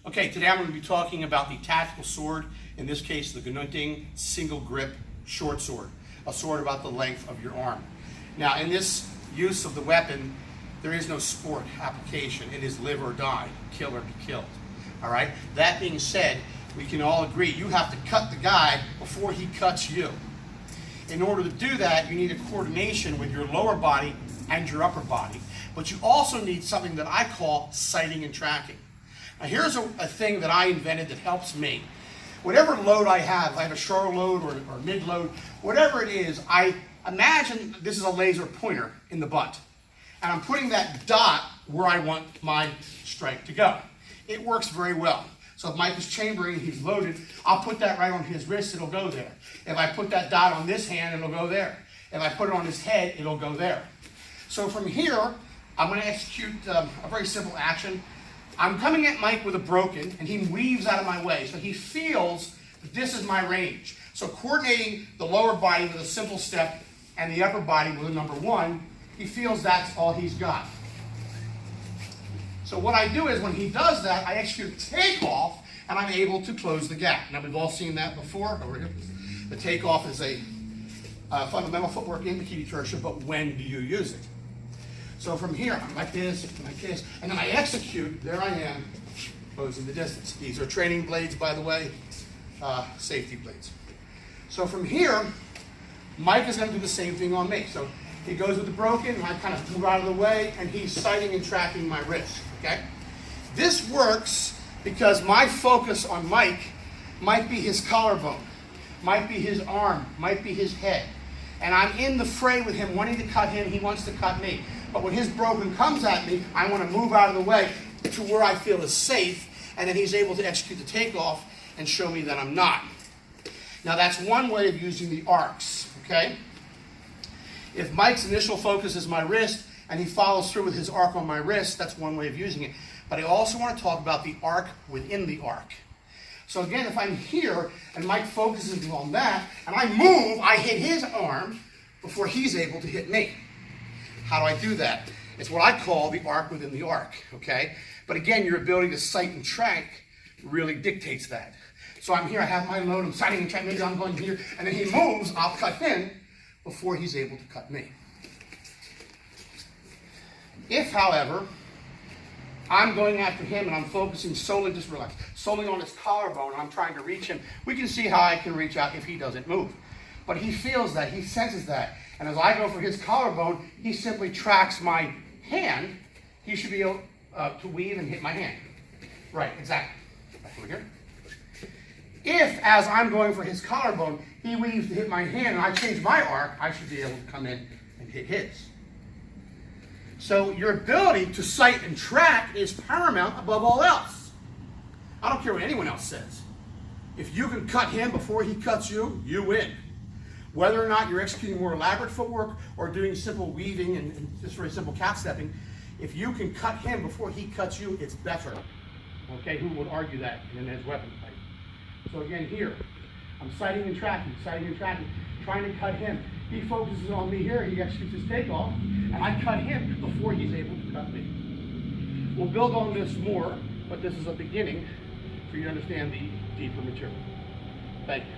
Okay, today I'm going to be talking about the tactical sword, in this case the Ginunting single grip short sword, a sword about the length of your arm. Now in this use of the weapon, there is no sport application. It is live or die, kill or be killed. All right? That being said, we can all agree you have to cut the guy before he cuts you. In order to do that, you need a coordination with your lower body and your upper body. But you also need something that I call sighting and tracking. Now here's a thing that I invented that helps me. Whatever load I have a shoulder load or mid load, whatever it is, I imagine this is a laser pointer in the butt. And I'm putting that dot where I want my strike to go. It works very well. So if Mike is chambering, he's loaded, I'll put that right on his wrist, it'll go there. If I put that dot on this hand, it'll go there. If I put it on his head, it'll go there. So from here, I'm going to execute a very simple action. I'm coming at Mike with a broken, and he weaves out of my way. So he feels that this is my range. So coordinating the lower body with a simple step and the upper body with a number one, he feels that's all he's got. So what I do is when he does that, I execute takeoff, and I'm able to close the gap. Now we've all seen that before over here. The takeoff is a fundamental footwork in Pekiti-Tirsia, but when do you use it? So from here, I'm like this, and then I execute, there I am, closing the distance. These are training blades, by the way, safety blades. So from here, Mike is going to do the same thing on me. So he goes with the broken, and I kind of move out of the way, and he's sighting and tracking my wrist, okay? This works because my focus on Mike might be his collarbone, might be his arm, might be his head. And I'm in the fray with him, wanting to cut him, he wants to cut me. But when his broken comes at me, I want to move out of the way to where I feel is safe, and then he's able to execute the takeoff and show me that I'm not. Now that's one way of using the arcs, okay? If Mike's initial focus is my wrist, and he follows through with his arc on my wrist, that's one way of using it. But I also want to talk about the arc within the arc. So again, if I'm here, and Mike focuses on that, and I move, I hit his arm before he's able to hit me. How do I do that? It's what I call the arc within the arc, okay? But again, your ability to sight and track really dictates that. So I'm here, I have my load, I'm sighting and tracking, maybe I'm going here, and then he moves, I'll cut him before he's able to cut me. If, however, I'm going after him and I'm focusing solely, just relax, solely on his collarbone, and I'm trying to reach him, we can see how I can reach out if he doesn't move. But he feels that, he senses that. And as I go for his collarbone, he simply tracks my hand. He should be able to weave and hit my hand. Right, exactly. Back over here. If, as I'm going for his collarbone, he weaves to hit my hand and I change my arc, I should be able to come in and hit his. So your ability to sight and track is paramount above all else. I don't care what anyone else says. If you can cut him before he cuts you, you win. Whether or not you're executing more elaborate footwork or doing simple weaving and just very simple calf stepping, if you can cut him before he cuts you, it's better. Okay, who would argue that in his weapon fight? So again, here, I'm sighting and tracking, trying to cut him. He focuses on me here, he executes his takeoff, and I cut him before he's able to cut me. We'll build on this more, but this is a beginning for you to understand the deeper material. Thank you.